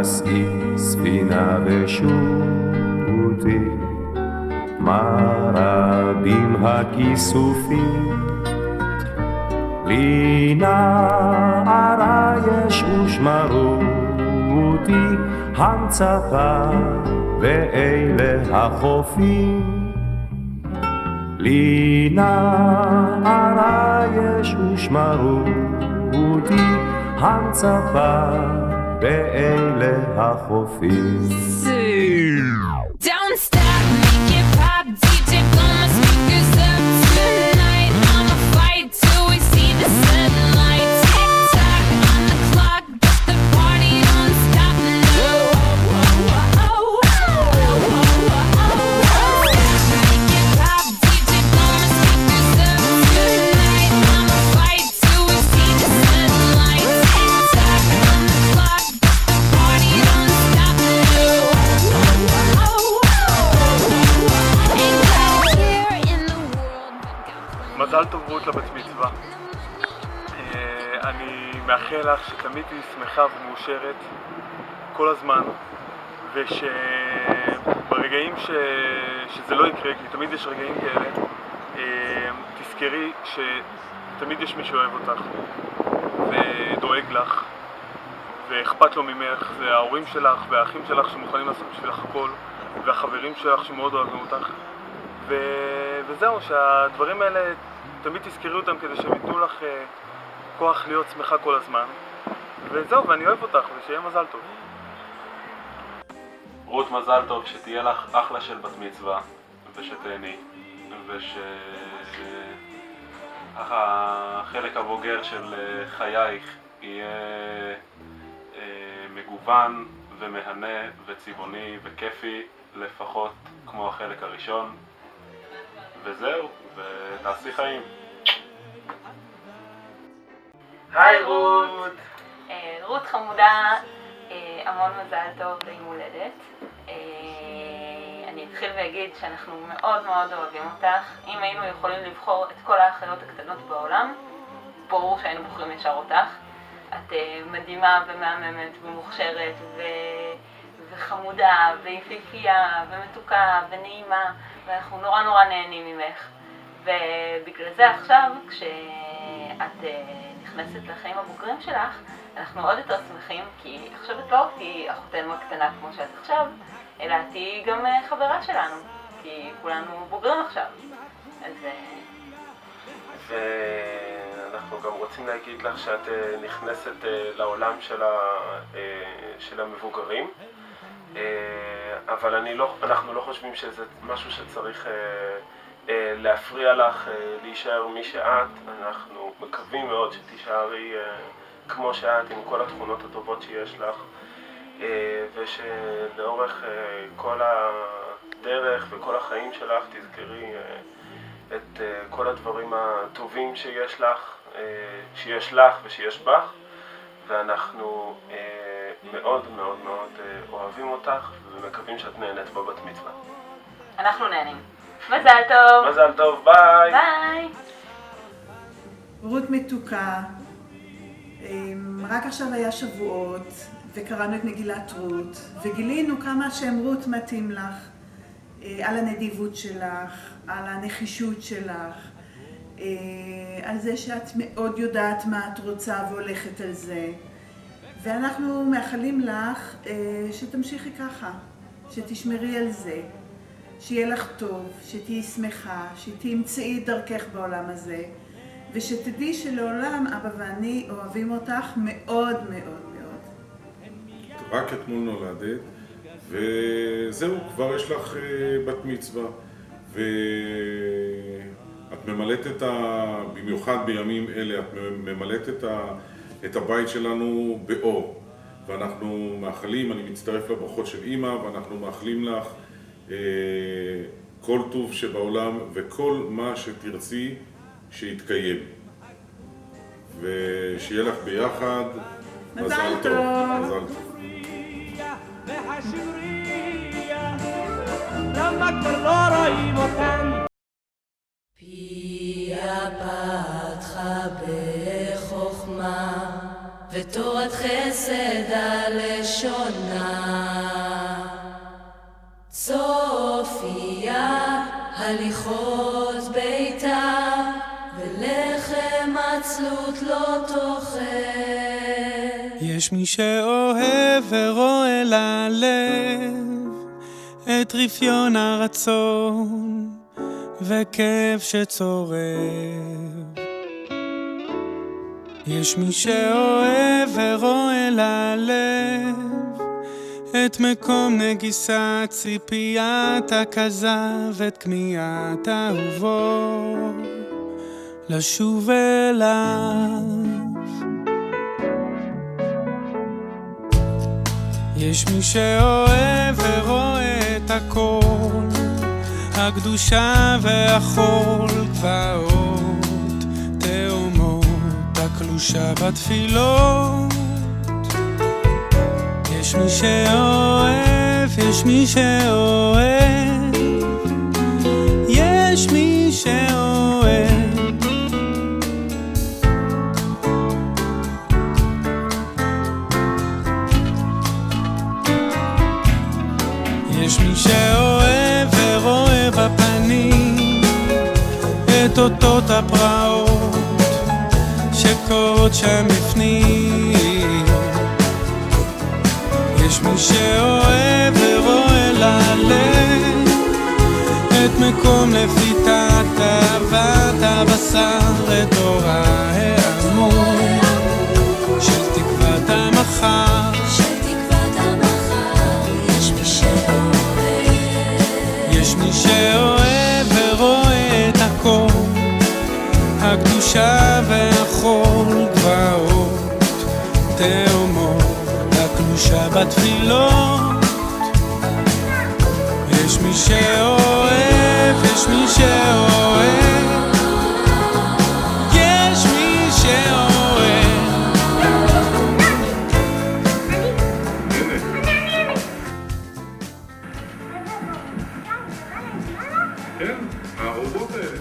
נשאי ספינה ושוטי, מה רבים הכיסופים, לי נערה יש ושמרו אותי המצפה ואלה החופים, לי נערה יש ושמרו אותי המצפה ואלה החופים. Don't stop, make it pop, DJ blow my speakers up tonight. I'ma fight till we see the sunlight. Tick tock on the clock, but the party don't stop. No, make it pop, DJ blow my speakers up tonight. I'ma fight till we see the sunlight. Tick tock on the clock, but the party don't stop. מזל טוב רות לבת מצווה. אני מאחל לך שתמיד תהיי שמחה ומאושרת כל הזמן, ושברגעים שזה לא יקרה, כי תמיד יש רגעים כאלה, תזכרי שתמיד יש מי שאוהב אותך ודואג לך ואכפת לו ממך. זה ההורים שלך והאחים שלך שמוכנים לעשות בשבילך הכל, והחברים שלך שמאוד אוהבים אותך, וזהו, שהדברים האלה תמיד תזכרי אותם כדי שהם ייתנו לך כוח להיות שמחה כל הזמן. וזהו, ואני אוהב אותך, ושיהיה מזל טוב. רות, מזל טוב, שתהיה לך אחלה של בת מצווה, ושתהני, החלק הבוגר של חייך יהיה מגוון ומהנה וצבעוני וכיפי לפחות כמו החלק הראשון. וזהו, ותעשי חיים. היי רות! רות חמודה, המון מזל טוב ליום הולדת. אני אתחיל ואגיד שאנחנו מאוד מאוד אוהבים אותך. אם היינו יכולים לבחור את כל האחיות הקטנות בעולם, ברור שהיינו בוחרים ישר אותך. את מדהימה ומהממת ומוכשרת וחמודה ויפיפייה ומתוקה ונעימה, ואנחנו נורא נורא נהנים ממך. ובגלל זה עכשיו, כשאת נכנסת לחיים הבוגרים שלך, אנחנו עוד יותר שמחים, כי עכשיו את לא תהיי אחותנו הקטנה כמו שאת עכשיו, אלא תהיי גם חברה שלנו, כי כולנו בוגרים עכשיו. אז ואנחנו גם רוצים להגיד לך שאת נכנסת לעולם של המבוגרים, אבל אנחנו לא חושבים שזה משהו שצריך להפריע לך להישאר מי שאת. אנחנו מקווים מאוד שתישארי כמו שאת, עם כל התכונות הטובות שיש לך, ושלאורך כל הדרך וכל החיים שלך תזכרי את כל הדברים הטובים שיש לך ושיש בך, ואנחנו מאוד מאוד מאוד אוהבים אותך ומקווים שאת נהנית בבת מצווה. אנחנו נהנים. מזל טוב! מזל טוב, ביי! ביי! רות מתוקה, רק עכשיו היה שבועות וקראנו את מגילת רות וגילינו כמה שם רות מתאים לך, על הנדיבות שלך, על הנחישות שלך, על זה שאת מאוד יודעת מה את רוצה והולכת על זה, ואנחנו מאחלים לך שתמשיכי ככה, שתשמרי על זה, שיהיה לך טוב, שתהיי שמחה, שתמצאי את דרכך בעולם הזה, ושתדעי שלעולם אבא ואני אוהבים אותך מאוד מאוד מאוד. רק אתמול נולדת, וזהו, כבר יש לך בת מצווה, ואת ממלאת במיוחד בימים אלה, את ממלאת את הבית שלנו באור, ואנחנו מאחלים, אני מצטרף לברכות של אמא, ואנחנו מאחלים לך כל טוב שבעולם וכל מה שתרצי שיתקיים, ושיהיה לך ביחד מזל טוב. מזל טוב. פיה פתחה בחוכמה ותורת חסד הלשונה. צופיה הליכות ביתה, ולחם עצלות לא תאכל. יש מי שאוהב ורואה ללב את רפיון הרצון וכאב שצורב. יש מי שאוהב ורואה ללב את מקום נגיסת ציפיית הכזב, את כמיהת אהובו לשוב אליו. יש מי שאוהב ורואה את הכל, הקדושה והחול, גבעות תאומות, הקלושה בתפילות. יש מי שאוהב, יש מי שאוהב, יש מי שאוהב. יש מי שאוהב ורואה בפנים את אותות הפרעות שקורות שם בפנים. יש מי שאוהב ורואה ללב את מקום לפיתת תאוות הבשר, את אור ההאמון של תקוות המחר. יש מי שאוהב ורואה את הכל, הקדושה והחול, גבעות תאומות, הקלושה בתפילות. יש מי שאוהב, יש מי שאוהב, יש מי שאוהב. כן, הארובות האלה.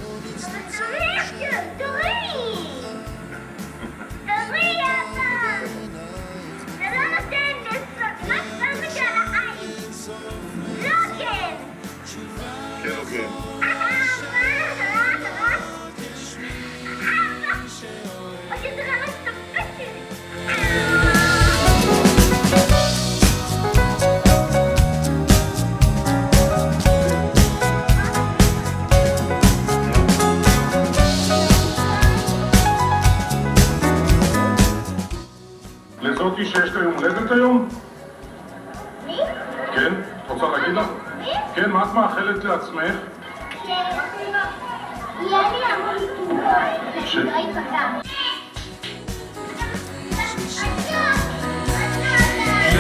לזאתי שיש לה יום הולדת היום? מי? כן? את רוצה להגיד לך? מי? כן, מה את מאחלת לעצמך? יהיה לי המון תמונות, שלא ייפגע.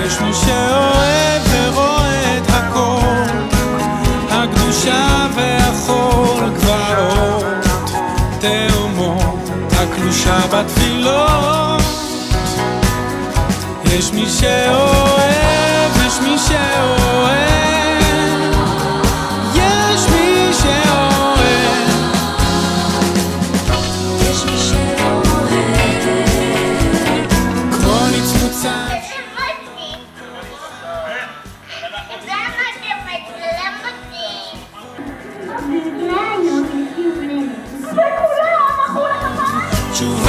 יש מי שאוהב ורואה את הכל, הקדושה והחול, גבעות תאומות, הקלושה בתפילות. יש מי שאוהב, יש מי שאוהב, יש מי שאוהב, יש מי שאוהב, כמו נצנוצה. תשובה